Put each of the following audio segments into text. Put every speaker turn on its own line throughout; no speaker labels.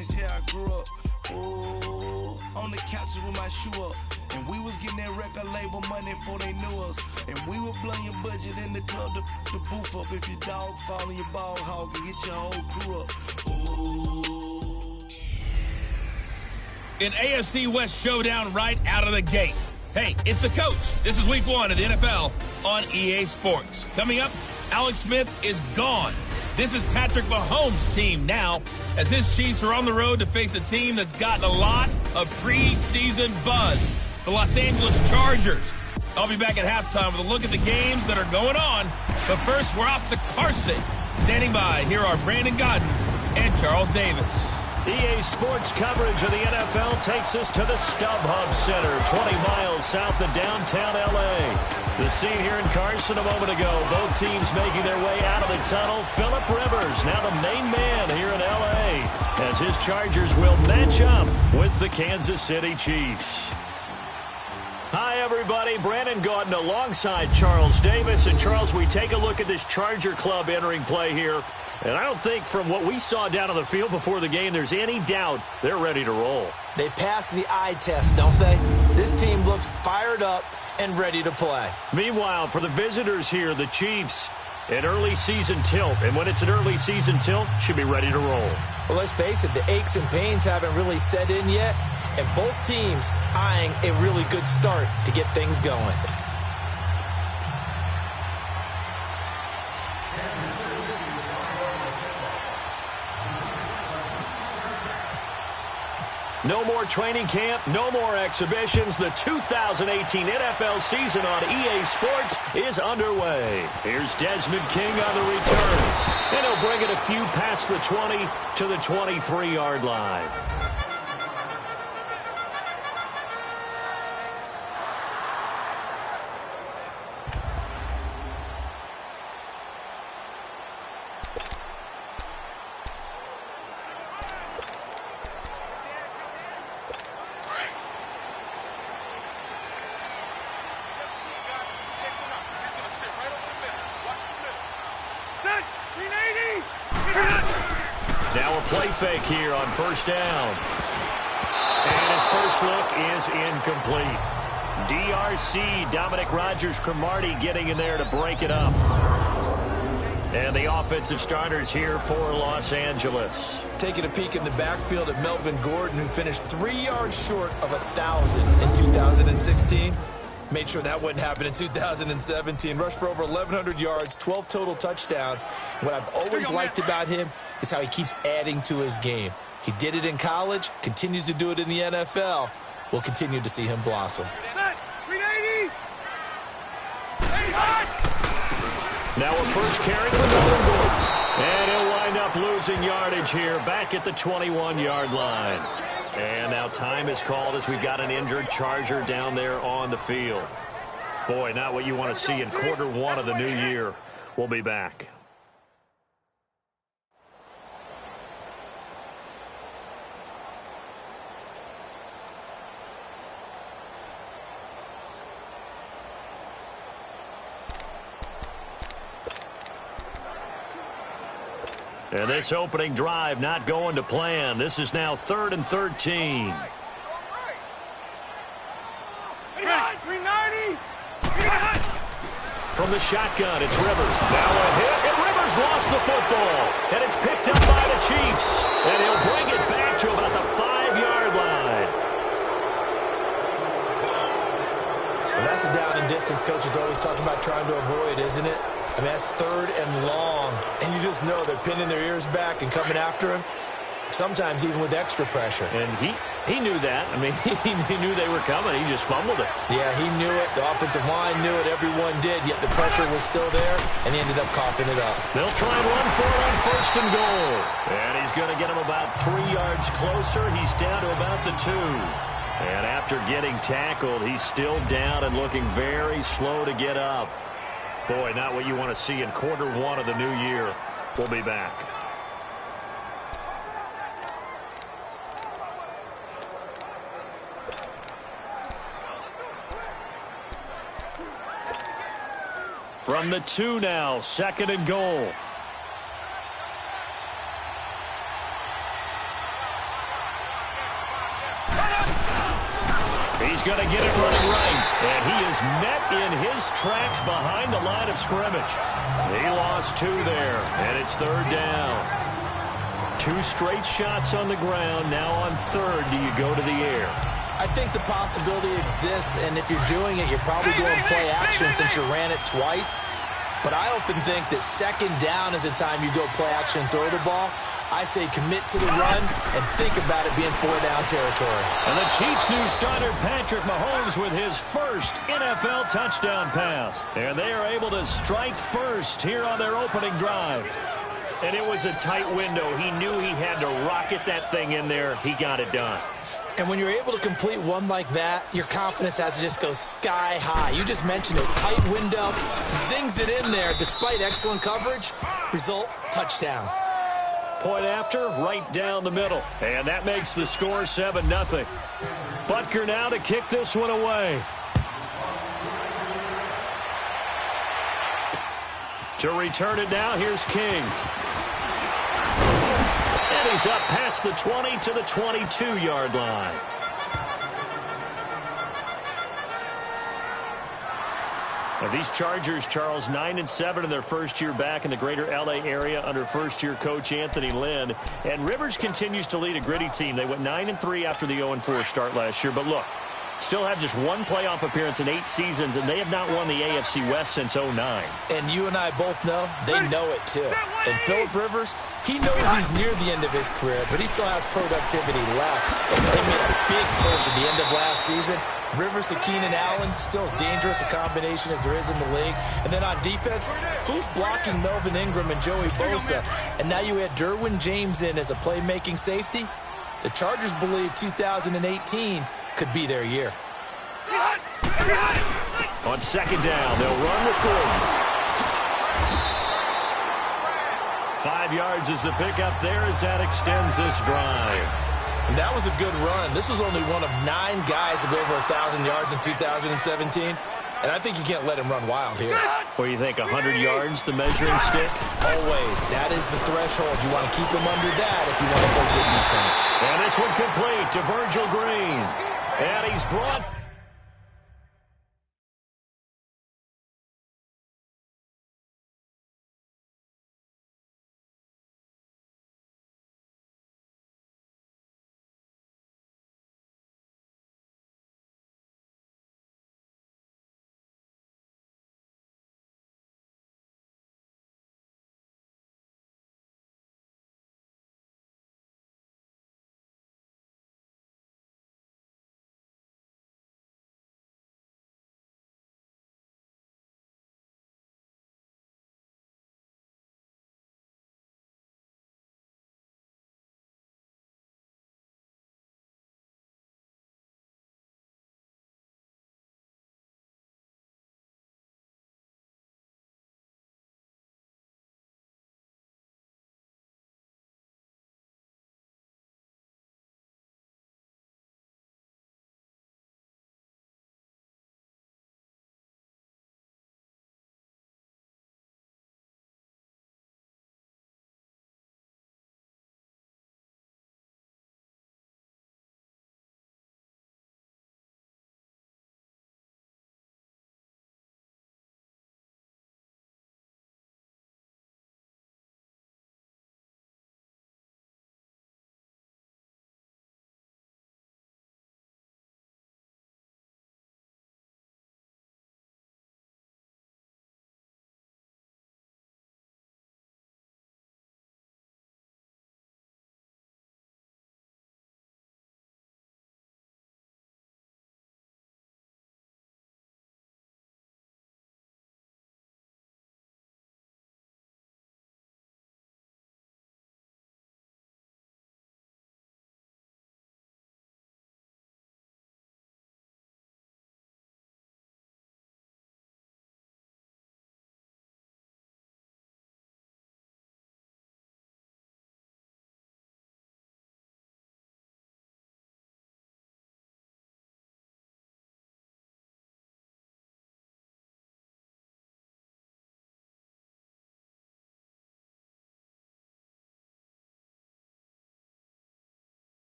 Giants, yeah, I grew up. Ooh, on the couches with my shoe up. And we was getting that record label money before they knew us. And we were blowing your budget in the club to the booth up. If your dog fall in your ball hog and get your whole crew up. Ooh.
An AFC West showdown right out of the gate. Hey, it's the coach. This is week 1 of the NFL on EA Sports. Coming up, Alex Smith is gone. This is Patrick Mahomes' team now, as his Chiefs are on the road to face a team that's gotten a lot of preseason buzz, the Los Angeles Chargers. I'll be back at halftime with a look at the games that are going on. But first, we're off to Carson. Standing by, here are Brandon Godden and Charles Davis.
EA Sports coverage of the NFL takes us to the StubHub Center, 20 miles south of downtown L.A. The scene here in Carson a moment ago. Both teams making their way out of the tunnel. Phillip Rivers, now the main man here in L.A., as his Chargers will match up with the Kansas City Chiefs. Hi, everybody. Brandon Gaudin alongside Charles Davis. And, Charles, we take a look at this Charger club entering play here. And I don't think from what we saw down on the field before the game there's any doubt they're ready to roll.
They passed the eye test, don't they? This team looks fired up and ready to play.
Meanwhile, for the visitors here, the Chiefs, an early season tilt. And when it's an early season tilt, should be ready to roll.
Well, let's face it, the aches and pains haven't really set in yet. And both teams eyeing a really good start to get things going.
No more training camp, no more exhibitions. The 2018 NFL season on EA Sports is underway. Here's Desmond King on the return. And he'll bring it a few past the 20 to the 23-yard line. Now a play fake here on first down. And his first look is incomplete. DRC, Dominic Rodgers-Cromartie getting in there to break it up. And the offensive starters here for Los Angeles.
Taking a peek in the backfield at Melvin Gordon, who finished 3 yards short of 1,000 in 2016. Made sure that wouldn't happen in 2017. Rushed for over 1,100 yards, 12 total touchdowns. What I've always liked about him is how he keeps adding to his game. He did it in college, continues to do it in the NFL. We'll continue to see him blossom.
Now a first carry for Melvin Gordon. And he'll wind up losing yardage here back at the 21-yard line. And now time is called as we've got an injured Charger down there on the field. Boy, not what you want to see in quarter 1 of the new year. We'll be back. And this opening drive not going to plan. This is now 3rd and 13. From the shotgun, it's Rivers. Now a hit, and Rivers lost the football. And it's picked up by the Chiefs. And he'll bring it back to about the 5-yard line.
Well, that's a down and distance coach is always talking about trying to avoid, isn't it? I mean, that's 3rd and long, and you just know they're pinning their ears back and coming after him, sometimes even with extra pressure.
And he knew that. I mean, he knew they were coming. He just fumbled it.
Yeah, he knew it. The offensive line knew it. Everyone did, yet the pressure was still there, and he ended up coughing it up.
They'll try and run for it on 1st and goal. And he's going to get him about 3 yards closer. He's down to about the 2. And after getting tackled, he's still down and looking very slow to get up. Boy, not what you want to see in quarter 1 of the new year. We'll be back. From the 2 now, 2nd and goal. He's going to get it running right. And he is met in his tracks behind the line of scrimmage. He lost 2 there, and it's 3rd down. 2 straight shots on the ground. Now on 3rd, do you go to the air?
I think the possibility exists, and if you're doing it, you're probably going play action since you ran it twice. But I often think that 2nd down is the time you go play action and throw the ball. I say commit to the run and think about it being 4-down territory.
And the Chiefs' new starter, Patrick Mahomes, with his first NFL touchdown pass. And they are able to strike first here on their opening drive. And it was a tight window. He knew he had to rocket that thing in there. He got it done.
And when you're able to complete one like that, your confidence has to just go sky high. You just mentioned it. Tight window, zings it in there despite excellent coverage. Result, touchdown.
Point after, right down the middle. And that makes the score 7-0. Butker now to kick this one away. To return it now, here's King. And he's up past the 20 to the 22-yard line. Now these Chargers, Charles, 9-7 in their first year back in the greater L.A. area under first-year coach Anthony Lynn. And Rivers continues to lead a gritty team. They went 9-3 after the 0-4 start last year. But look, still have just 1 playoff appearance in 8 seasons, and they have not won the AFC West since 2009.
And you and I both know they know it too. And Phillip Rivers, he knows he's near the end of his career, but he still has productivity left. They made a big push at the end of last season. Rivers to Keenan Allen, still as dangerous a combination as there is in the league. And then on defense, who's blocking Melvin Ingram and Joey Bosa? And now you add Derwin James in as a playmaking safety. The Chargers believe 2018 could be their year.
On 2nd down, they'll run with Gordon. 5 yards is the pickup there as that extends this drive.
And that was a good run. This was only one of 9 guys to go over 1,000 yards in 2017. And I think you can't let him run wild here.
What do you think, 100 yards, the measuring stick?
Always. That is the threshold. You want to keep him under that if you want to play good defense.
And this one complete to Virgil Green. And he's brought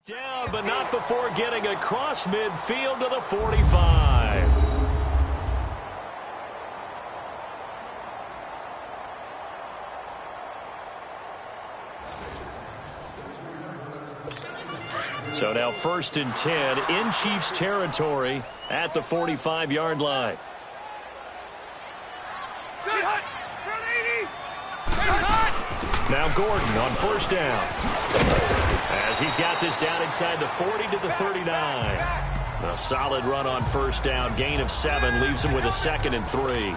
Down, but not before getting across midfield to the 45. So now 1st and 10 in Chiefs territory at the 45-yard line. Now Gordon on 1st down. As he's got this down inside the 40 to the 39. A solid run on 1st down. Gain of 7 leaves him with a 2nd and 3.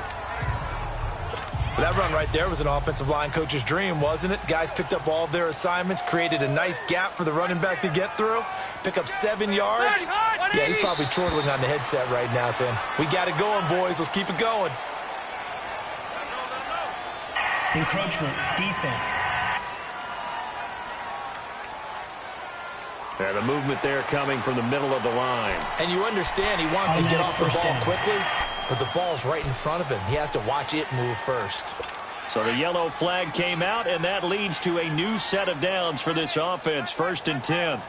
That run right there was an offensive line coach's dream, wasn't it? Guys picked up all of their assignments, created a nice gap for the running back to get through, pick up 7 yards. Yeah, he's probably chortling on the headset right now saying, we got it going, boys. Let's keep it going.
Encroachment, defense.
Yeah, the movement there coming from the middle of the line.
And you understand he wants to get off the ball quickly, but the ball's right in front of him. He has to watch it move first.
So the yellow flag came out, and that leads to a new set of downs for this offense. 1st and 10.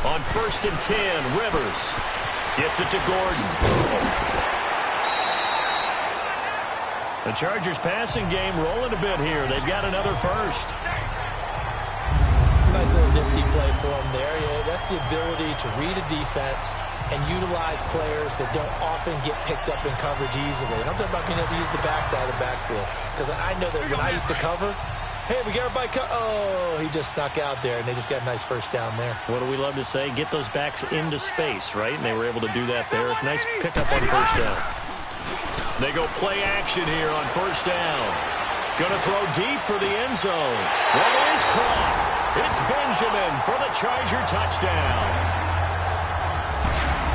On 1st and 10, Rivers gets it to Gordon. The Chargers passing game rolling a bit here. They've got another first.
Nice little nifty play for him there. Yeah, that's the ability to read a defense and utilize players that don't often get picked up in coverage easily. And I'm talking about being able to use the backside of the backfield. Because I know that when I used to cover, hey, we got everybody oh, he just snuck out there, and they just got a nice first down there.
What do we love to say? Get those backs into space, right? And they were able to do that there. Nice pickup on 1st down. They go play action here on 1st down. Going to throw deep for the end zone. That is caught. It's Benjamin for the Charger touchdown.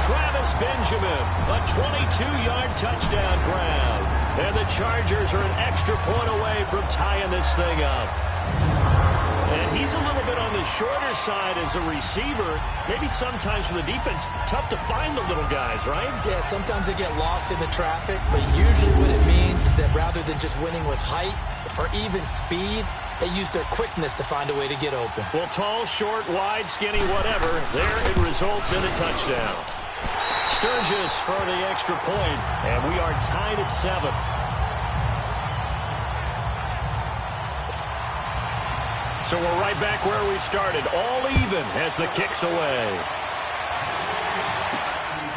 Travis Benjamin, a 22-yard touchdown grab. And the Chargers are an extra point away from tying this thing up. And he's a little bit on the shorter side as a receiver. Maybe sometimes for the defense, tough to find the little guys, right?
Yeah, sometimes they get lost in the traffic, but usually what it means is that rather than just winning with height or even speed, they use their quickness to find a way to get open.
Well, tall, short, wide, skinny, whatever, there it results in a touchdown. Sturgis for the extra point, and we are tied at 7. So we're right back where we started, all even as the kick's away.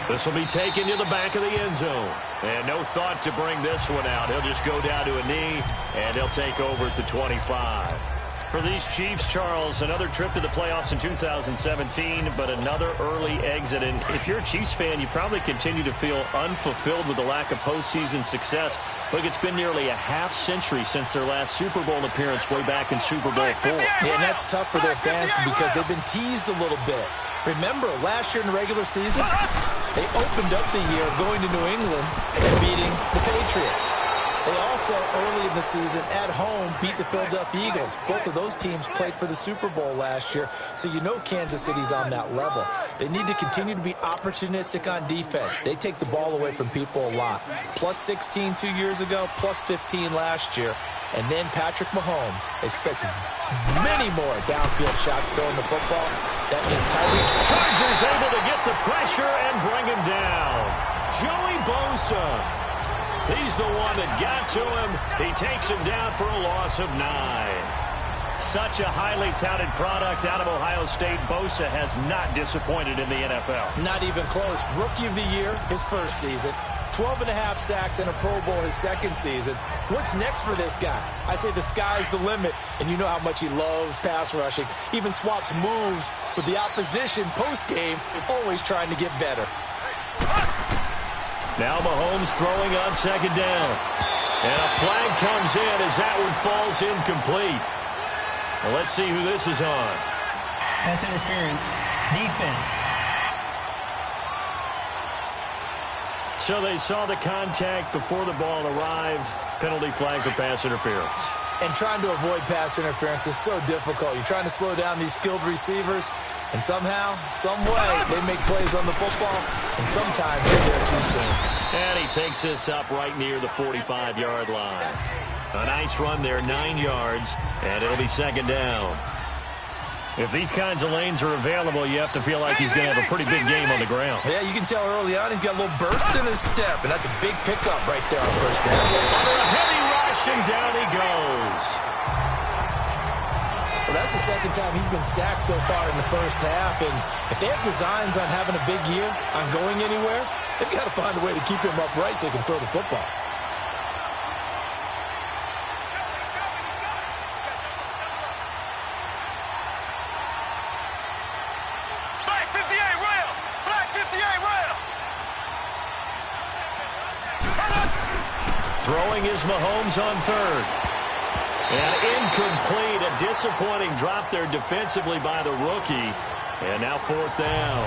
This will be taken to the back of the end zone. And no thought to bring this one out. He'll just go down to a knee, and he'll take over at the 25. For these Chiefs, Charles, another trip to the playoffs in 2017, but another early exit. And if you're a Chiefs fan, you probably continue to feel unfulfilled with the lack of postseason success. Look, it's been nearly a half-century since their last Super Bowl appearance way back in Super Bowl IV.
Yeah, and that's tough for their fans because they've been teased a little bit. Remember, last year in the regular season, they opened up the year going to New England and beating the Patriots. They also, early in the season, at home, beat the Philadelphia Eagles. Both of those teams played for the Super Bowl last year, so you know Kansas City's on that level. They need to continue to be opportunistic on defense. They take the ball away from people a lot. Plus 16 2 years ago, plus 15 last year. And then Patrick Mahomes expected many more downfield shots throwing the football. That is Tyreek.
Chargers able to get the pressure and bring him down. Joey Bosa. He's the one that got to him. He takes him down for a loss of 9. Such a highly touted product out of Ohio State. Bosa has not disappointed in the NFL.
Not even close. Rookie of the year, his first season. 12.5 sacks and a Pro Bowl his second season. What's next for this guy? I say the sky's the limit, and you know how much he loves pass rushing. Even swaps moves with the opposition post-game, always trying to get better.
Now Mahomes throwing on 2nd down. And a flag comes in as that one falls incomplete. Well, let's see who this is on.
Pass interference. Defense.
So they saw the contact before the ball arrived. Penalty flag for pass interference.
And trying to avoid pass interference is so difficult. You're trying to slow down these skilled receivers, and somehow, some way, they make plays on the football, and sometimes they're there too soon.
And he takes this up right near the 45-yard line. A nice run there, 9 yards, and it'll be second down. If these kinds of lanes are available, you have to feel like he's going to have a pretty big game on the ground.
Yeah, you can tell early on he's got a little burst in his step, and that's a big pickup right there on first down.
Under a heavy rush, and down he goes.
Well, that's the second time he's been sacked so far in the first half, and if they have designs on having a big year, on going anywhere, they've got to find a way to keep him upright so he can throw the football.
Throwing is Mahomes on third. And incomplete. A disappointing drop there defensively by the rookie. And now fourth down.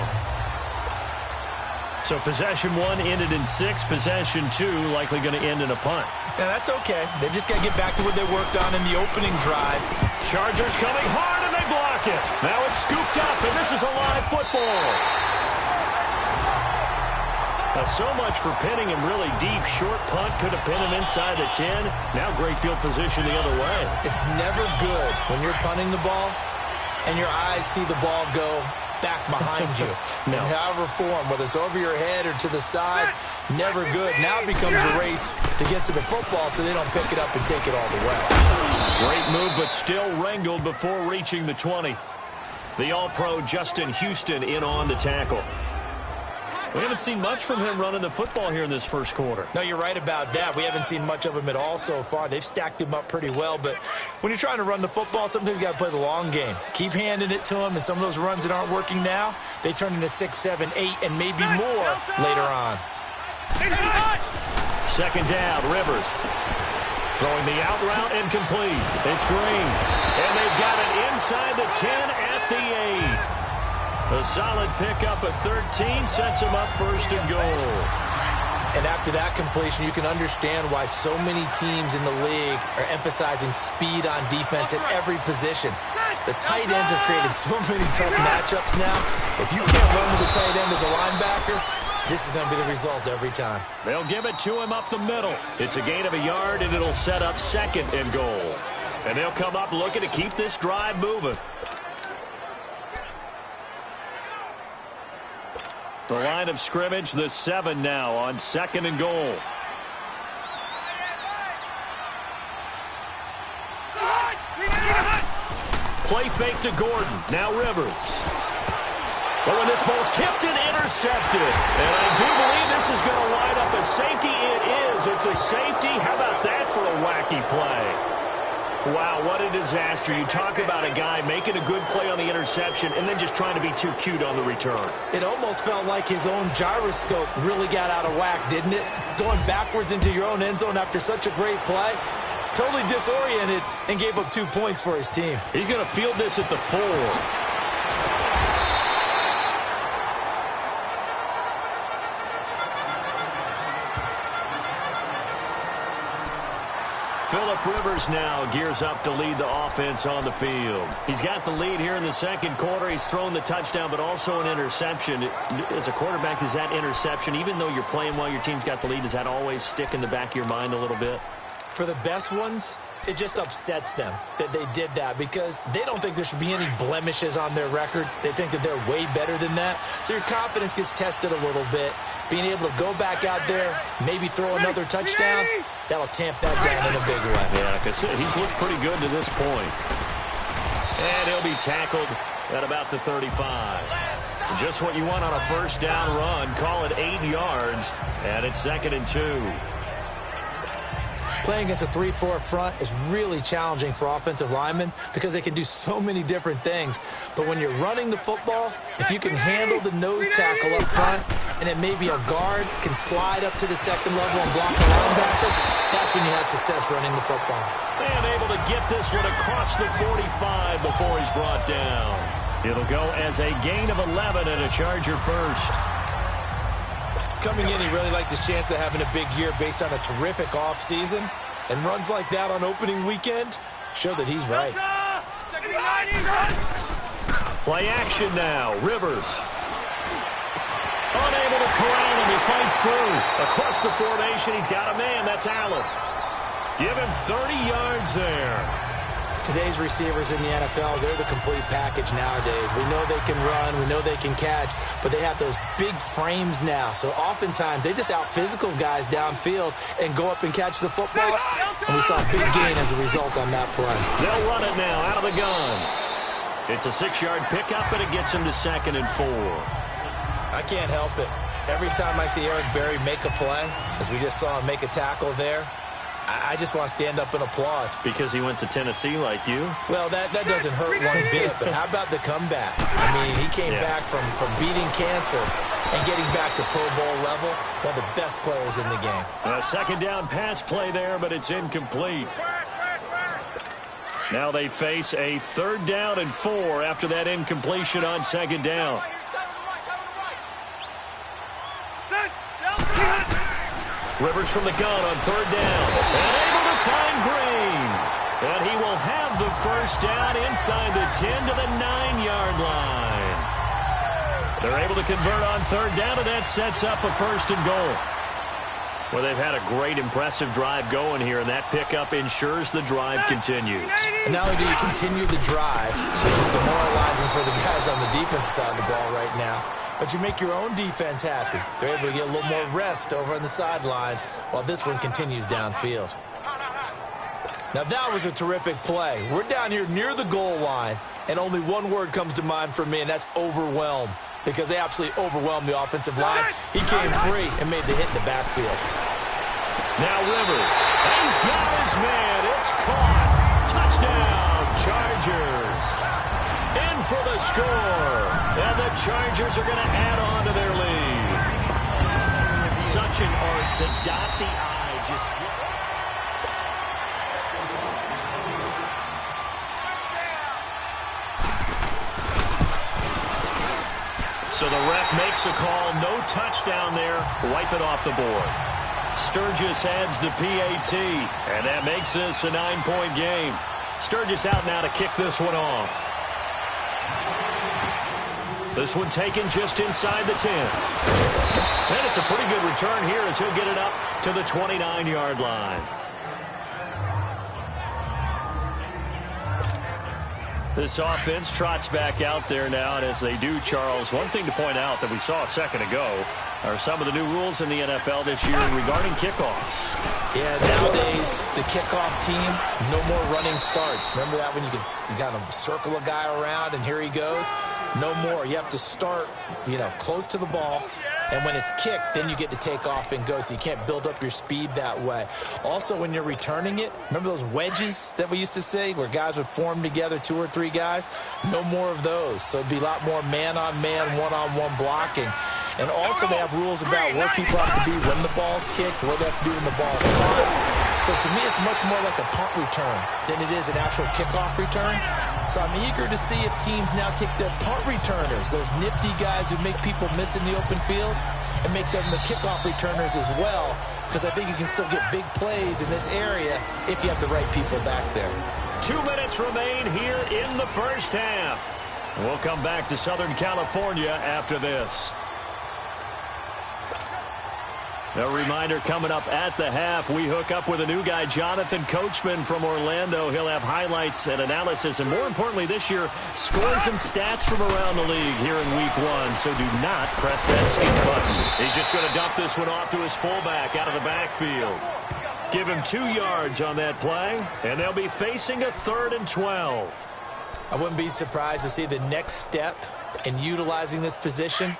So possession 1 ended in 6. Possession 2 likely going to end in a punt.
Yeah, that's okay. They've just got to get back to what they worked on in the opening drive.
Chargers coming hard, and they block it. Now it's scooped up, and this is a live football. So much for pinning him really deep. Short punt could have pinned him inside the 10. Now great field position the other way.
It's never good when you're punting the ball and your eyes see the ball go back behind you.
No.
In however form, whether it's over your head or to the side, never good. Now it becomes a race to get to the football so they don't pick it up and take it all the way.
Great move, but still wrangled before reaching the 20. The All-Pro Justin Houston in on the tackle. We haven't seen much from him running the football here in this first quarter.
No, you're right about that. We haven't seen much of him at all so far. They've stacked him up pretty well, but when you're trying to run the football, sometimes you got to play the long game. Keep handing it to him, and some of those runs that aren't working now, they turn into 6, 7, 8, and maybe more later on.
Second down, Rivers. Throwing the out route incomplete. It's Green. And they've got it inside the 10 at the 8. A solid pickup at 13 sets him up first and goal.
And after that completion, you can understand why so many teams in the league are emphasizing speed on defense at every position. The tight ends have created so many tough matchups now. If you can't run with the tight end as a linebacker, this is going to be the result every time.
They'll give it to him up the middle. It's a gain of a yard, and it'll set up second and goal. And they'll come up looking to keep this drive moving. The line of scrimmage, the 7 now on second and goal. Play fake to Gordon. Now Rivers. But when this ball's tipped and intercepted. And I do believe this is going to wind up a safety. It is. It's a safety. How about that for a wacky play? Wow, what a disaster. You talk about a guy making a good play on the interception and then just trying to be too cute on the return.
It almost felt like his own gyroscope really got out of whack, didn't it? Going backwards into your own end zone after such a great play. Totally disoriented and gave up 2 points for his team.
He's going to field this at the 4. Phillip Rivers now gears up to lead the offense on the field. He's got the lead here in the second quarter. He's thrown the touchdown, but also an interception. As a quarterback, is that interception, even though you're playing while your team's got the lead, does that always stick in the back of your mind a little bit?
For the best ones, it just upsets them that they did that because they don't think there should be any blemishes on their record. They think that they're way better than that. So your confidence gets tested a little bit. Being able to go back out there, maybe throw another touchdown, that'll tamp that down in a big way.
Yeah, like I said, he's looked pretty good to this point. And he'll be tackled at about the 35. Just what you want on a first down run. Call it 8 yards, and it's second and 2.
Playing against a 3-4 front is really challenging for offensive linemen because they can do so many different things. But when you're running the football, if you can handle the nose tackle up front, and then maybe a guard can slide up to the second level and block a linebacker, that's when you have success running the football.
And able to get this one across the 45 before he's brought down. It'll go as a gain of 11 and a Charger first.
Coming in, he really liked his chance of having a big year based on a terrific offseason. And runs like that on opening weekend show that he's right.
Play action now. Rivers. Unable to corral him. He fights through. Across the formation, he's got a man. That's Allen. Give him 30 yards there.
Today's receivers in the NFL, they're the complete package nowadays. We know they can run, we know they can catch, but they have those big frames now. So oftentimes they just out-physical guys downfield and go up and catch the football. And we saw a big gain as a result on that play.
They'll run it now out of the gun. It's a 6-yard pickup, and it gets him to 2nd and 4.
I can't help it. Every time I see Eric Berry make a play, as we just saw him make a tackle there, I just want to stand up and applaud.
Because he went to Tennessee like you?
Well, that doesn't hurt one bit, but how about the comeback? I mean, he came back from beating cancer and getting back to Pro Bowl level, one of the best players in the game.
A 2nd down pass play there, but it's incomplete. Now they face a 3rd down and 4 after that incompletion on 2nd down. Rivers from the gun on 3rd down. And able to find Green. And he will have the 1st down inside the 10 to the 9-yard line. They're able to convert on 3rd down, and that sets up a 1st and goal. Well, they've had a great, impressive drive going here, and that pickup ensures the drive continues.
And not only do you continue the drive, which is demoralizing for the guys on the defensive side of the ball right now, but you make your own defense happy. They're able to get a little more rest over on the sidelines while this one continues downfield. Now that was a terrific play. We're down here near the goal line, and only one word comes to mind for me, and that's overwhelmed, because they absolutely overwhelmed the offensive line. He came free and made the hit in the backfield.
Now Rivers. He's got his man. It's caught. Touchdown, Chargers. In for the score. And the Chargers are going to add on to their lead. Such an art to dot the I. So the ref makes a call. No touchdown there. Wipe it off the board. Sturgis adds the PAT. And that makes this a 9-point game. Sturgis out now to kick this one off. This one taken just inside the 10. And it's a pretty good return here as he'll get it up to the 29-yard line. This offense trots back out there now, and as they do, Charles, one thing to point out that we saw a second ago are some of the new rules in the NFL this year regarding kickoffs.
Yeah, nowadays, the kickoff team, no more running starts. Remember that when you kind of circle a guy around and here he goes? No more. You have to start, close to the ball. And when it's kicked, then you get to take off and go, so you can't build up your speed that way. Also, when you're returning it, remember those wedges that we used to say where guys would form together, 2 or 3 guys? No more of those. So it'd be a lot more man-on-man, one-on-one blocking. And also they have rules about where people have to be when the ball's kicked, where they have to be when the ball's caught. So to me, it's much more like a punt return than it is an actual kickoff return. So I'm eager to see if teams now take their punt returners, those nifty guys who make people miss in the open field, and make them the kickoff returners as well, because I think you can still get big plays in this area if you have the right people back there.
2 minutes remain here in the first half. We'll come back to Southern California after this. A reminder coming up at the half, we hook up with a new guy, Jonathan Coachman from Orlando. He'll have highlights and analysis, and more importantly this year, scores and stats from around the league here in week 1. So do not press that skip button. He's just going to dump this one off to his fullback out of the backfield. Give him 2 yards on that play, and they'll be facing a 3rd and 12.
I wouldn't be surprised to see the next step in utilizing this position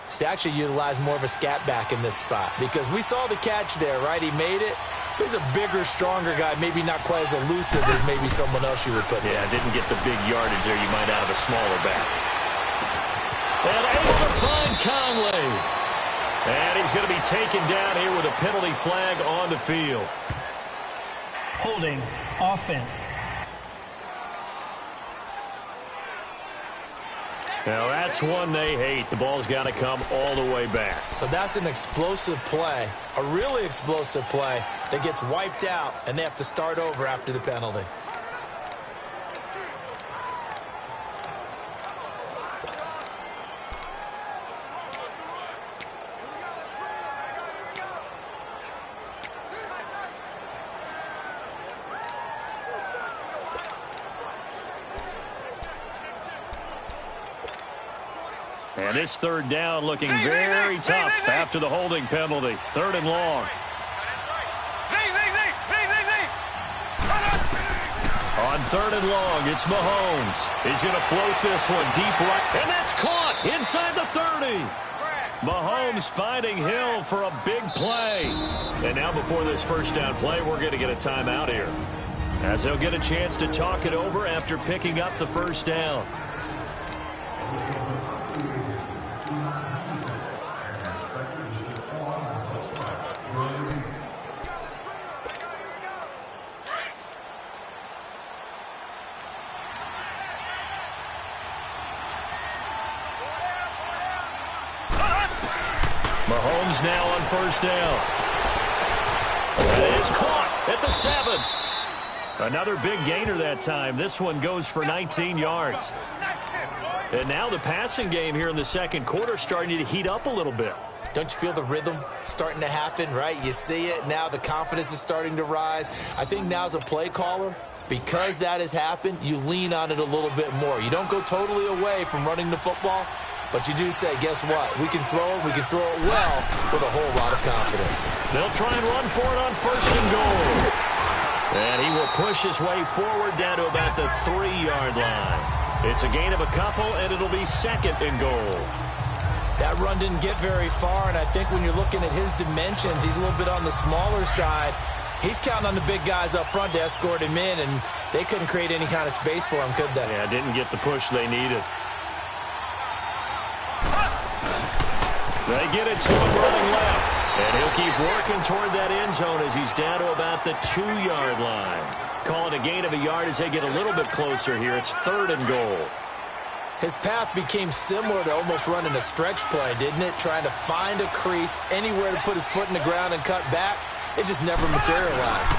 is to actually utilize more of a scat back in this spot, because we saw the catch there, right? He made it. He's a bigger, stronger guy, maybe not quite as elusive as maybe someone else you would put there.
Yeah, didn't get the big yardage there you might out of a smaller back. And able to find Conley. And he's going to be taken down here with a penalty flag on the field.
Holding, offense.
Now, that's one they hate. The ball's got to come all the way back.
So that's an explosive play, a really explosive play that gets wiped out, and they have to start over after the penalty.
And this third down looking very tough after the holding penalty. 3rd and long. On 3rd and long, it's Mahomes. He's going to float this one deep right. And that's caught inside the 30. Mahomes finding Hill for a big play. And now before this first down play, we're going to get a timeout here, as they'll get a chance to talk it over after picking up the first down. Mahomes now on first down. It is caught at the 7. Another big gainer that time. This one goes for 19 yards. And now the passing game here in the second quarter starting to heat up a little bit.
Don't you feel the rhythm starting to happen, right? You see it now. The confidence is starting to rise. I think now as a play caller, because that has happened, you lean on it a little bit more. You don't go totally away from running the football, but you do say, guess what? We can throw it well with a whole lot of confidence.
They'll try and run for it on 1st and goal. And he will push his way forward down to about the 3-yard line. It's a gain of a couple, and it'll be 2nd and goal.
That run didn't get very far, and I think when you're looking at his dimensions, he's a little bit on the smaller side. He's counting on the big guys up front to escort him in, and they couldn't create any kind of space for him, could they?
Yeah, didn't get the push they needed. They get it to him running left. And he'll keep working toward that end zone as he's down to about the 2-yard line. Call it a gain of a yard as they get a little bit closer here. It's 3rd and goal.
His path became similar to almost running a stretch play, didn't it? Trying to find a crease, anywhere to put his foot in the ground and cut back. It just never materialized.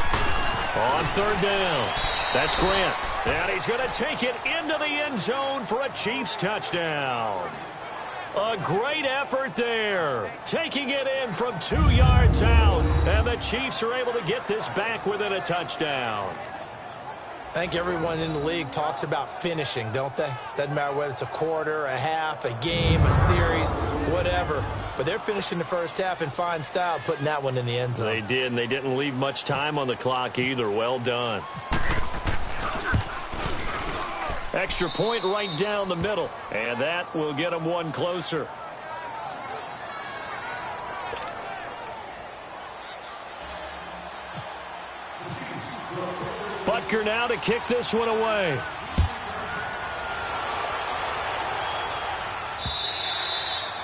On 3rd down, that's Grant. And he's going to take it into the end zone for a Chiefs touchdown. A great effort there, taking it in from 2 yards out, and the Chiefs are able to get this back within a touchdown.
I think everyone in the league talks about finishing, don't they? Doesn't matter whether it's a quarter, a half, a game, a series, whatever. But they're finishing the first half in fine style, putting that one in the end zone.
They did, and they didn't leave much time on the clock either. Well done. Extra point right down the middle, and that will get them one closer. Butker now to kick this one away.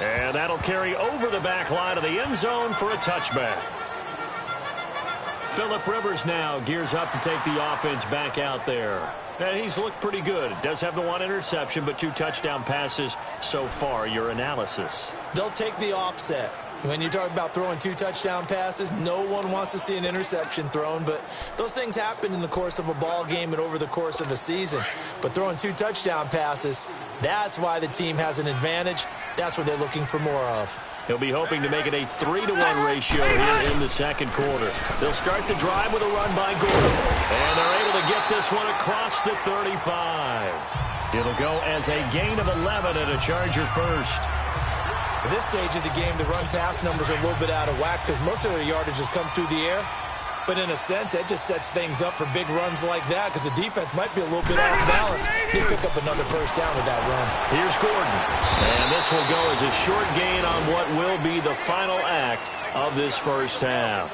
And that'll carry over the back line of the end zone for a touchback. Phillip Rivers now gears up to take the offense back out there. And he's looked pretty good. Does have the 1 interception, but 2 touchdown passes so far. Your analysis?
They'll take the offset. When you talk about throwing 2 touchdown passes, no one wants to see an interception thrown, but those things happen in the course of a ball game and over the course of a season. But throwing 2 touchdown passes, that's why the team has an advantage. That's what they're looking for more of.
He'll be hoping to make it a 3-to-1 ratio here in the second quarter. They'll start the drive with a run by Gordon. And they're able to get this one across the 35. It'll go as a gain of 11 and a Charger first.
At this stage of the game, the run-pass numbers are a little bit out of whack because most of their yardage has come through the air. But in a sense, that just sets things up for big runs like that because the defense might be a little bit off balance. He'll pick up another first down with that run.
Here's Gordon. And this will go as a short gain on what will be the final act of this first half.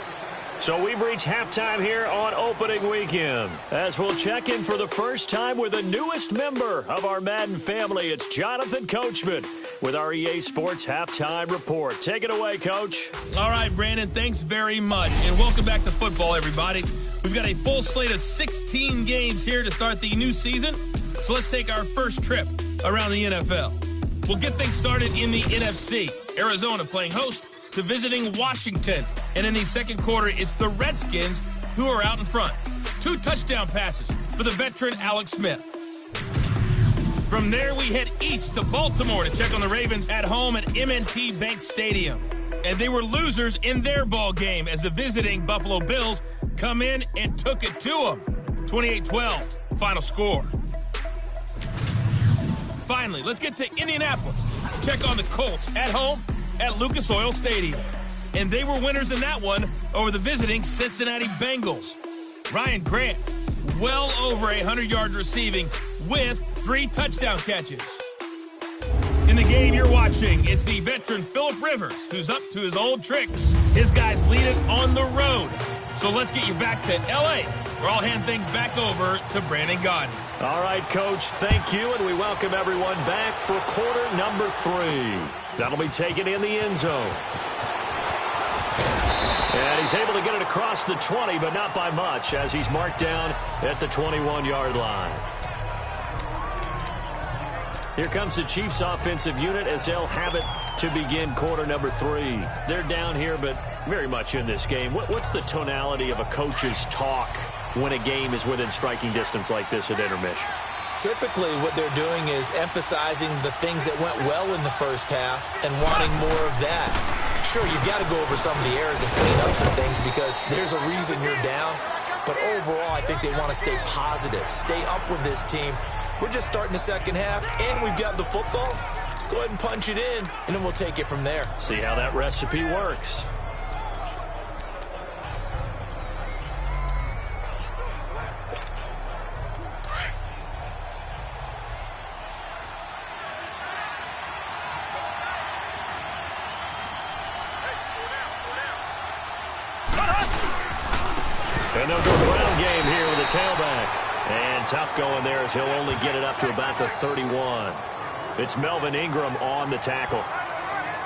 So we've reached halftime here on opening weekend. As we'll check in for the first time with the newest member of our Madden family, it's Jonathan Coachman with our EA Sports Halftime Report. Take it away, Coach.
All right, Brandon, thanks very much. And welcome back to football, everybody. We've got a full slate of 16 games here to start the new season. So let's take our first trip around the NFL. We'll get things started in the NFC. Arizona playing host to visiting Washington. And in the second quarter, it's the Redskins who are out in front. 2 touchdown passes for the veteran Alex Smith. From there, we head east to Baltimore to check on the Ravens at home at M&T Bank Stadium. And they were losers in their ball game as the visiting Buffalo Bills come in and took it to them. 28-12, final score. Finally, let's get to Indianapolis, check on the Colts at home at Lucas Oil Stadium. And they were winners in that one over the visiting Cincinnati Bengals. Ryan Grant, well over 100 yards receiving with 3 touchdown catches. In the game you're watching, it's the veteran Phillip Rivers who's up to his old tricks. His guys lead it on the road. So let's get you back to L.A., where I'll hand things back over to Brandon Gaudin.
All right, Coach, thank you, and we welcome everyone back for quarter number 3. That'll be taken in the end zone. And he's able to get it across the 20, but not by much, as he's marked down at the 21-yard line. Here comes the Chiefs offensive unit as they'll have it to begin quarter number 3. They're down here, but very much in this game. What's the tonality of a coach's talk when a game is within striking distance like this at intermission?
Typically, what they're doing is emphasizing the things that went well in the first half and wanting more of that. Sure, you've got to go over some of the errors and clean up some things because there's a reason you're down. But overall, I think they want to stay positive, stay up with this team. We're just starting the second half, and we've got the football. Let's go ahead and punch it in, and then we'll take it from there.
See how that recipe works. And they'll go ground game here with a tailback. And tough going there as he'll only get it up to about the 31. It's Melvin Ingram on the tackle.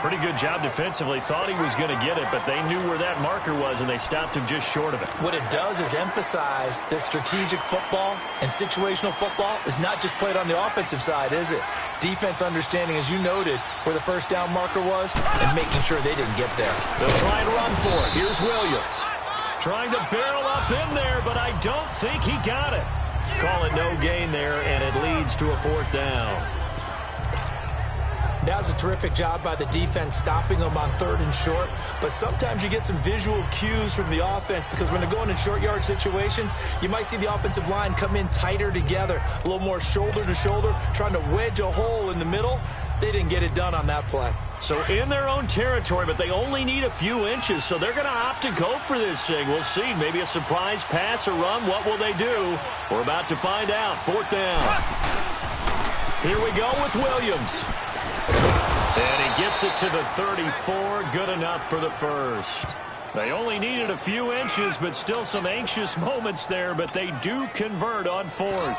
Pretty good job defensively. Thought he was going to get it, but they knew where that marker was, and they stopped him just short of it.
What it does is emphasize that strategic football and situational football is not just played on the offensive side, is it? Defense understanding, as you noted, where the first down marker was and making sure they didn't get there.
They'll try and run for it. Here's Williams. Trying to barrel up in there, but I don't think he got it. Call it no gain there, and it leads to a 4th down.
That was a terrific job by the defense stopping them on 3rd and short. But sometimes you get some visual cues from the offense because when they're going in short yard situations, you might see the offensive line come in tighter together, a little more shoulder to shoulder, trying to wedge a hole in the middle. They didn't get it done on that play.
So in their own territory, but they only need a few inches, so they're going to opt to go for this thing. We'll see. Maybe a surprise pass or run. What will they do? We're about to find out. 4th down. Here we go with Williams. And he gets it to the 34. Good enough for the first. They only needed a few inches, but still some anxious moments there, but they do convert on 4th.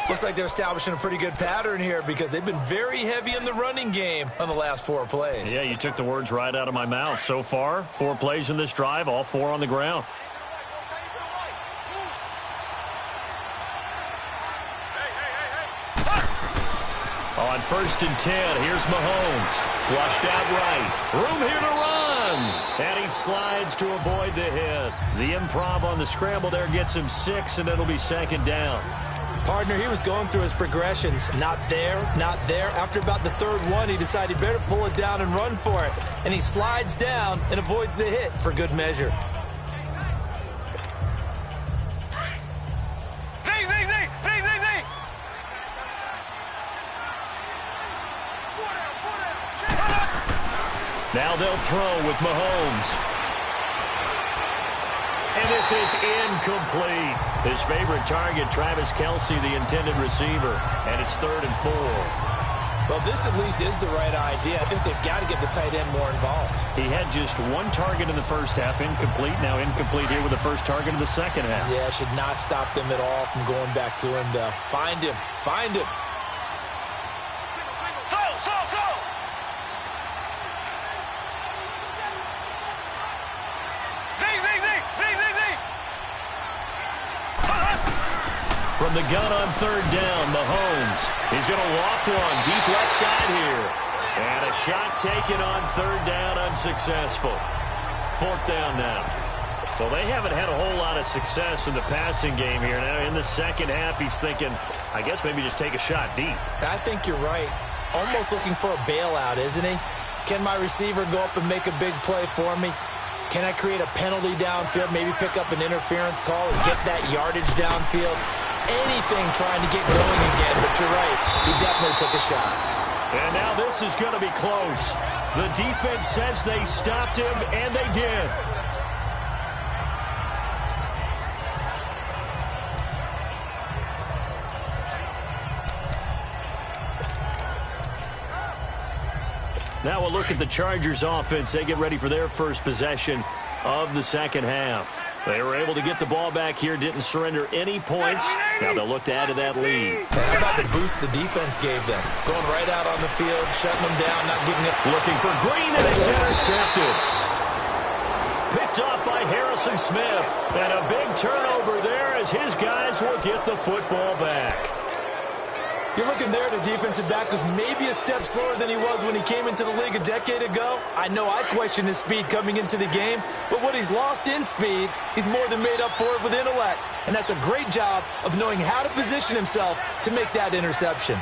Looks like they're establishing a pretty good pattern here because they've been very heavy in the running game on the last 4 plays.
Yeah, you took the words right out of my mouth. So far, 4 plays in this drive, all 4 on the ground. On 1st and 10, here's Mahomes. Flushed out right. Room here to run. And he slides to avoid the hit. The improv on the scramble there gets him 6, and it'll be 2nd down.
Partner, he was going through his progressions. Not there, not there. After about the 3rd one, he decided he better pull it down and run for it. And he slides down and avoids the hit for good measure.
Now they'll throw with Mahomes. And this is incomplete. His favorite target, Travis Kelce, the intended receiver. And it's 3rd and 4.
Well, this at least is the right idea. I think they've got to get the tight end more involved.
He had just 1 target in the first half, incomplete. Now incomplete here with the first target in the second half.
Yeah, should not stop them at all from going back to him to find him. Find him.
From the gun on 3rd down, Mahomes. He's going to loft one deep left side here. And a shot taken on 3rd down, unsuccessful. 4th down now. Well, they haven't had a whole lot of success in the passing game here. Now, in the second half, he's thinking, I guess maybe just take a shot deep.
I think you're right. Almost looking for a bailout, isn't he? Can my receiver go up and make a big play for me? Can I create a penalty downfield, maybe pick up an interference call and get that yardage downfield? Anything trying to get going again, but you're right. He definitely took a shot.
And now this is going to be close. The defense says they stopped him, and they did. Now we'll look at the Chargers offense. They get ready for their first possession of the second half. They were able to get the ball back here, didn't surrender any points. Now they'll look to add to that lead.
How about the boost the defense gave them? Going right out on the field, shutting them down, not giving it.
Looking for Green, and it's intercepted. Picked off by Harrison Smith. And a big turnover there as his guys will get the football back.
You're looking there, the defensive back was maybe a step slower than he was when he came into the league a decade ago. I know I questioned his speed coming into the game, but what he's lost in speed, he's more than made up for it with intellect. And that's a great job of knowing how to position himself to make that interception.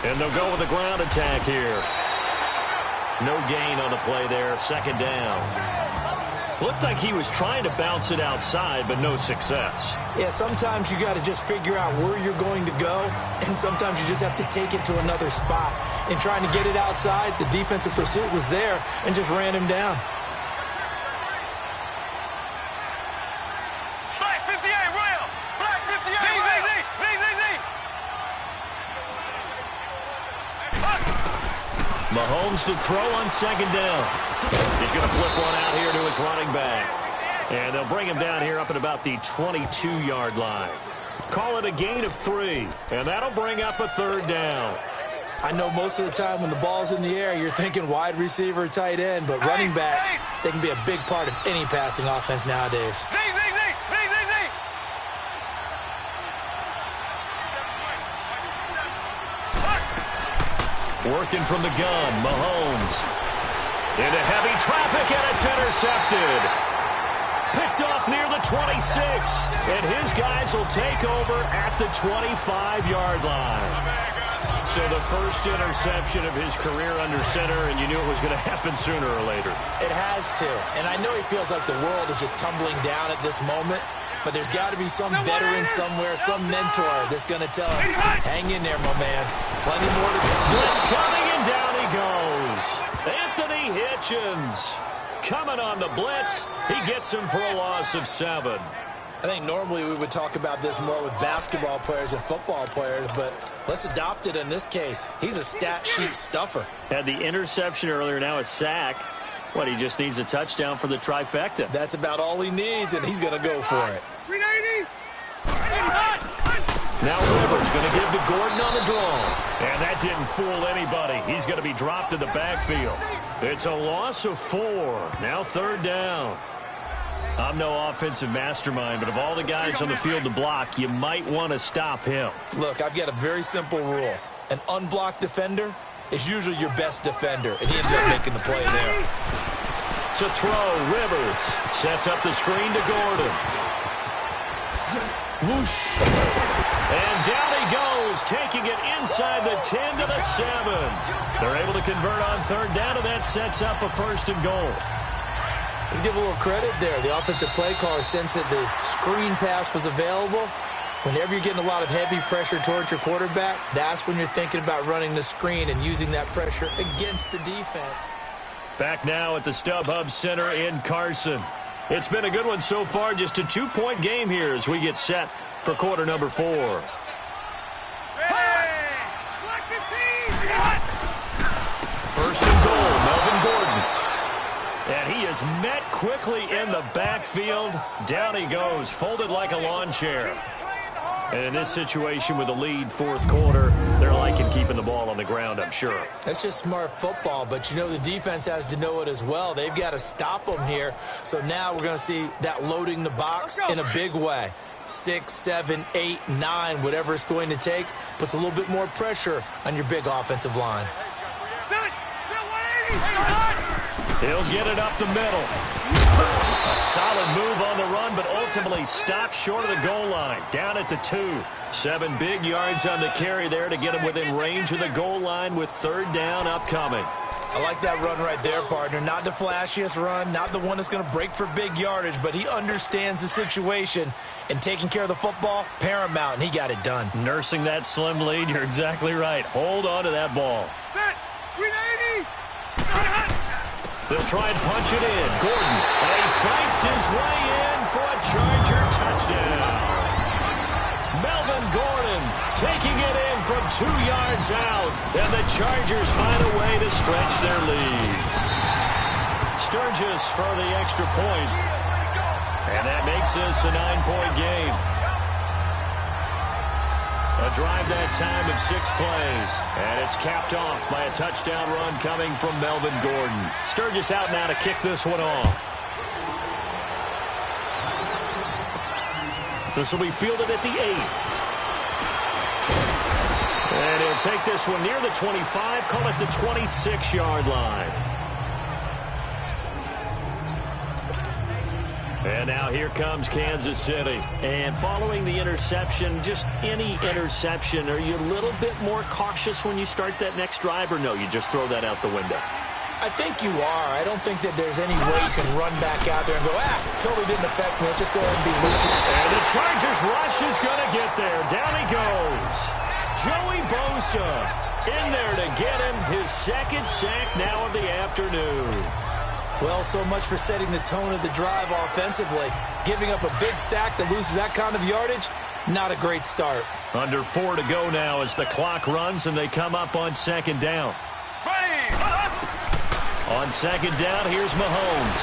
And they'll go with a ground attack here. No gain on the play there. Second down. Looked like he was trying to bounce it outside, but no success.
Yeah, sometimes you got to just figure out where you're going to go, and sometimes you just have to take it to another spot. In trying to get it outside, the defensive pursuit was there and just ran him down.
Black 58, Royal! Black 58,
Mahomes to throw on second down. He's going to flip one out here to his running back. And they'll bring him down here up at about the 22-yard line. Call it a gain of 3, and that'll bring up a third down.
I know most of the time when the ball's in the air, you're thinking wide receiver, tight end, but running backs, they can be a big part of any passing offense nowadays.
Working from the gun, Mahomes. Into heavy traffic, and it's intercepted. Picked off near the 26, and his guys will take over at the 25-yard line. So the first interception of his career under center, and you knew it was going to happen sooner or later.
It has to, and I know he feels like the world is just tumbling down at this moment, but there's got to be some veteran somewhere, some mentor that's going to tell him, hang in there, my man. Plenty more to come.
Blitz coming, and down he goes. Anthony Hitchens coming on the blitz. He gets him for a loss of 7.
I think normally we would talk about this more with basketball players and football players, but let's adopt it in this case. He's a stat sheet stuffer.
Had the interception earlier, now a sack. What, he just needs a touchdown for the trifecta.
That's about all he needs, and he's going to go for it.
Now Rivers going to give to Gordon on the draw. And that didn't fool anybody. He's going to be dropped in the backfield. It's a loss of 4. Now third down. I'm no offensive mastermind, but of all the guys on the field to block, you might want to stop him.
Look, I've got a very simple rule. An unblocked defender is usually your best defender, and he ended up making the play there.
To throw, Rivers sets up the screen to Gordon.
Whoosh.
And down he goes, taking it inside the 10 to the 7. They're able to convert on third down, and that sets up a first and goal.
Let's give a little credit there. The offensive play caller sensed that the screen pass was available. Whenever you're getting a lot of heavy pressure towards your quarterback, that's when you're thinking about running the screen and using that pressure against the defense.
Back now at the StubHub Center in Carson. It's been a good one so far, just a 2-point game here as we get set for quarter number 4. First and goal, Melvin Gordon. And he is met quickly in the backfield. Down he goes, folded like a lawn chair. And in this situation with a lead fourth quarter, they're liking keeping the ball on the ground, I'm sure.
That's just smart football, but you know the defense has to know it as well. They've got to stop them here. So now we're going to see that loading the box in a big way. 6, 7, 8, 9, whatever it's going to take, puts a little bit more pressure on your big offensive line.
He'll get it up the middle. A solid move on the run, but ultimately stopped short of the goal line. Down at the 2. 7 big yards on the carry there to get him within range of the goal line with third down upcoming.
I like that run right there, partner. Not the flashiest run, not the one that's going to break for big yardage, but he understands the situation, and taking care of the football, paramount, and he got it done.
Nursing that slim lead, you're exactly right. Hold on to that ball.
Set. 380.
They'll try and punch it in. Gordon, and he fights his way in for a Charger touchdown. Melvin Gordon taking it in from 2 yards out, and the Chargers find a way to stretch their lead. Sturgis for the extra point, and that makes this a 9-point game. A drive that time of 6 plays, and it's capped off by a touchdown run coming from Melvin Gordon. Sturgis out now to kick this one off. This will be fielded at the 8. And he'll take this one near the 25, call it the 26-yard line. And now here comes Kansas City. And following the interception, just any interception, are you a little bit more cautious when you start that next drive, or no, you just throw that out the window?
I think you are. I don't think that there's any way you can run back out there and go, totally didn't affect me. Let's just go ahead and be loose.
And the Chargers rush is going to get there. Down he goes. Joey Bosa in there to get him his second sack now of the afternoon.
Well, so much for setting the tone of the drive offensively. Giving up a big sack that loses that kind of yardage, not a great start.
Under 4 to go now as the clock runs and they come up on second down. On second down, here's Mahomes.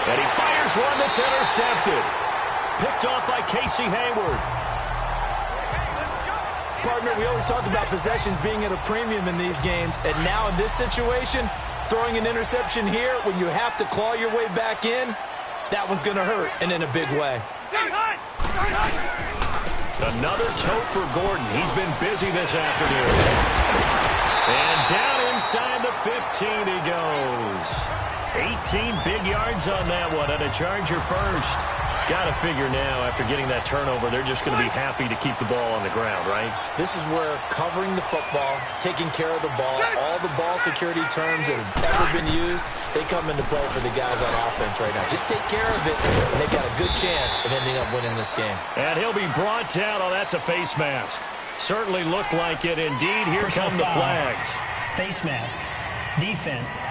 And he fires one that's intercepted. Picked off by Casey Hayward.
Partner, we always talk about possessions being at a premium in these games. And now in this situation, throwing an interception here when you have to claw your way back in, that one's going to hurt, and in a big way.
Another tote for Gordon. He's been busy this afternoon. And down inside the 15 he goes. 18 big yards on that one, and a Charger first. Got to figure now, after getting that turnover, they're just going to be happy to keep the ball on the ground, right?
This is where covering the football, taking care of the ball, all the ball security terms that have ever been used, they come into play for the guys on offense right now. Just take care of it, and they've got a good chance of ending up winning this game.
And he'll be brought down. Oh, that's a face mask. Certainly looked like it. Indeed, here come the flags.
Face mask. Defense.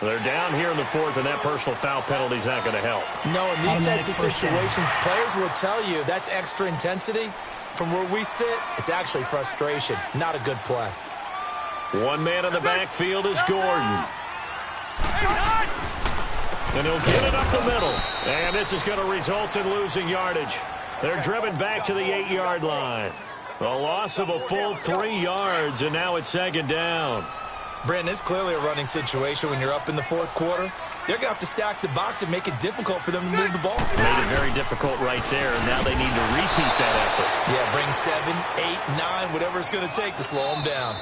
They're down here in the 4th, and that personal foul penalty is not going to help.
No, in these types of situations, players will tell you that's extra intensity. From where we sit, it's actually frustration. Not a good play.
One man in the backfield is Gordon. And he'll get it up the middle. And this is going to result in losing yardage. They're driven back to the 8-yard line. A loss of a full 3 yards, and now it's second down.
Brandon, it's clearly a running situation when you're up in the 4th quarter. They're going to have to stack the box and make it difficult for them to move the ball.
Made it very difficult right there, and now they need to repeat that effort.
Yeah, bring 7, 8, 9, whatever it's going to take to slow them down.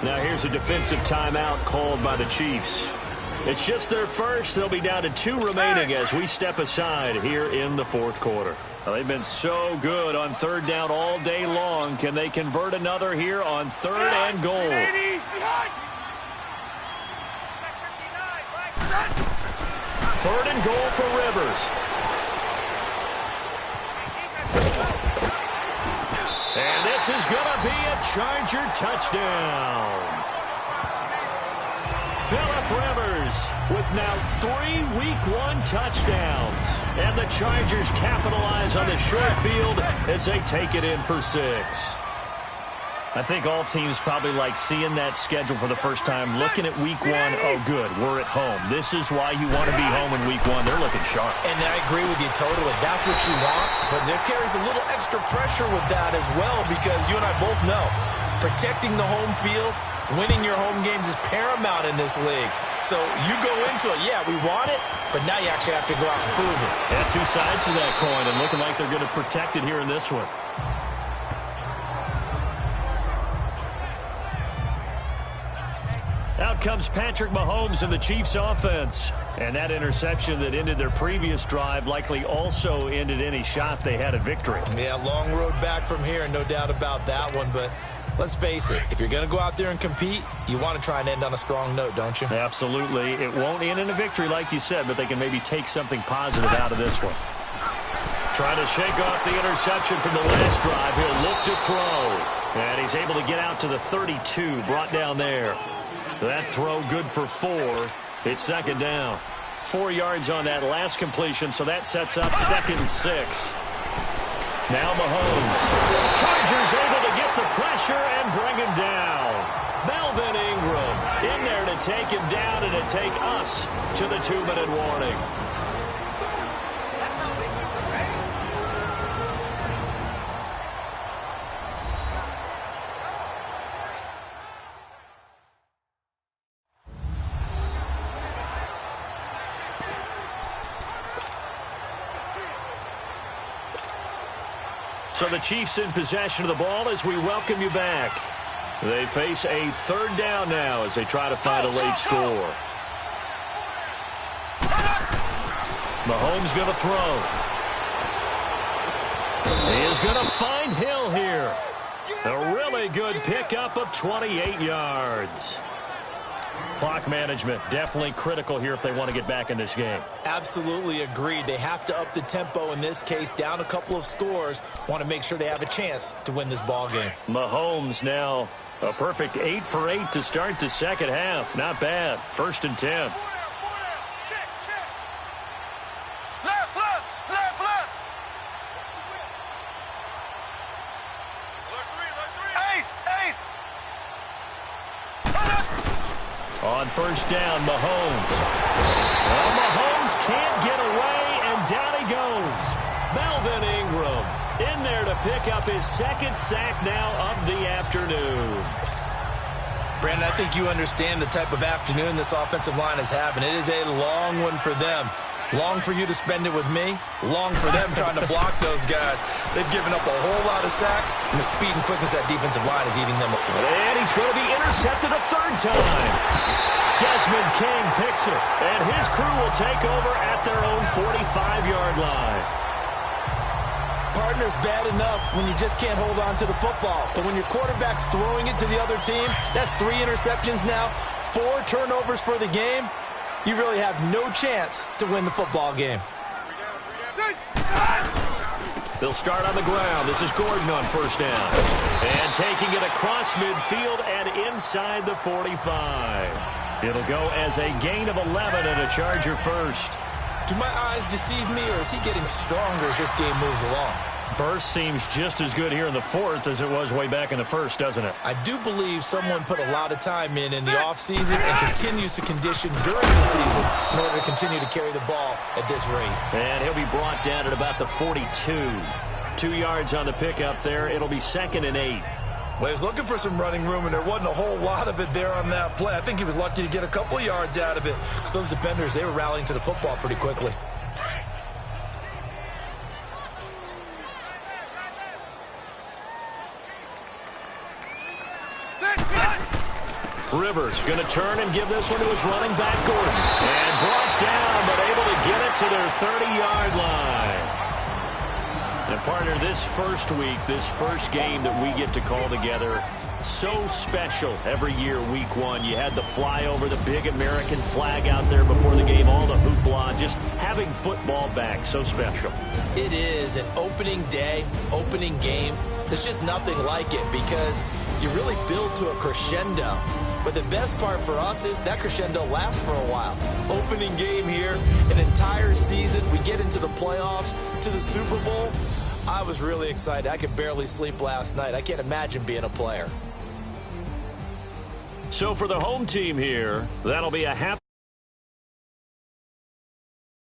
Now here's a defensive timeout called by the Chiefs. It's just their first. They'll be down to 2 remaining as we step aside here in the 4th quarter. Well, they've been so good on 3rd down all day long. Can they convert another here on 3rd and goal? 3rd and goal for Rivers. And this is going to be a Charger touchdown. Phillip Rivers with now 3 Week 1 touchdowns. And the Chargers capitalize on the short field as they take it in for 6. I think all teams probably like seeing that schedule for the first time, looking at Week 1, oh, good, we're at home. This is why you want to be home in Week 1. They're looking sharp.
And I agree with you totally. That's what you want, but there carries a little extra pressure with that as well because you and I both know protecting the home field, winning your home games is paramount in this league. So you go into it, yeah, we want it, but now you actually have to go out and prove it.
Yeah, 2 sides to that coin, and looking like they're going to protect it here in this one. Out comes Patrick Mahomes in the Chiefs offense. And that interception that ended their previous drive likely also ended any shot they had at victory.
Yeah, long road back from here, no doubt about that one. But let's face it, if you're going to go out there and compete, you want to try and end on a strong note, don't you?
Absolutely. It won't end in a victory like you said, but they can maybe take something positive out of this one. Trying to shake off the interception from the last drive. He'll look to throw. And he's able to get out to the 32, brought down there. That throw good for 4. It's second down. 4 yards on that last completion, so that sets up 2nd and 6. Now Mahomes. Chargers able to get the pressure and bring him down. Melvin Ingram in there to take him down and to take us to the 2-minute warning. So the Chiefs in possession of the ball as we welcome you back. They face a 3rd down now as they try to find a late score. Mahomes going to throw. He is going to find Hill here. A really good pickup of 28 yards. Clock management definitely critical here if they want to get back in this game.
Absolutely agreed. They have to up the tempo in this case, down a couple of scores. Want to make sure they have a chance to win this ball game.
Mahomes now a perfect 8 for 8 to start the second half. Not bad. 1st and 10. On 1st down, Mahomes. Well, Mahomes can't get away, and down he goes. Melvin Ingram in there to pick up his 2nd sack now of the afternoon.
Brandon, I think you understand the type of afternoon this offensive line is having. It is a long one for them. Long for you to spend it with me. Long for them trying to block those guys. They've given up a whole lot of sacks, and the speed and quickness that defensive line is eating them up.
And he's going to be intercepted a 3rd time. Desmond King picks it, and his crew will take over at their own 45-yard line.
Partner's bad enough when you just can't hold on to the football. But when your quarterback's throwing it to the other team, that's 3 interceptions now, 4 turnovers for the game. You really have no chance to win the football game.
They'll start on the ground. This is Gordon on 1st down. And taking it across midfield and inside the 45. It'll go as a gain of 11 and a Charger first.
Do my eyes deceive me, or is he getting stronger as this game moves along?
Burst seems just as good here in the 4th as it was way back in the 1st, doesn't it?
I do believe someone put a lot of time in the offseason and continues to condition during the season in order to continue to carry the ball at this rate.
And he'll be brought down at about the 42. 2 yards on the pickup there. It'll be 2nd and 8.
Well, he was looking for some running room, and there wasn't a whole lot of it there on that play. I think he was lucky to get a couple of yards out of it. Because those defenders, they were rallying to the football pretty quickly.
Rivers going to turn and give this one to his running back, Gordon. And brought down, but able to get it to their 30-yard line. And, partner, this first week, this first game that we get to call together, so special every year, week 1. You had the flyover, the big American flag out there before the game, all the hoopla, just having football back, so special.
It is an opening day, opening game. There's just nothing like it because you really build to a crescendo. But the best part for us is that crescendo lasts for a while. Opening game here, an entire season. We get into the playoffs, to the Super Bowl. I was really excited. I could barely sleep last night. I can't imagine being a player.
So for the home team here, that'll be a half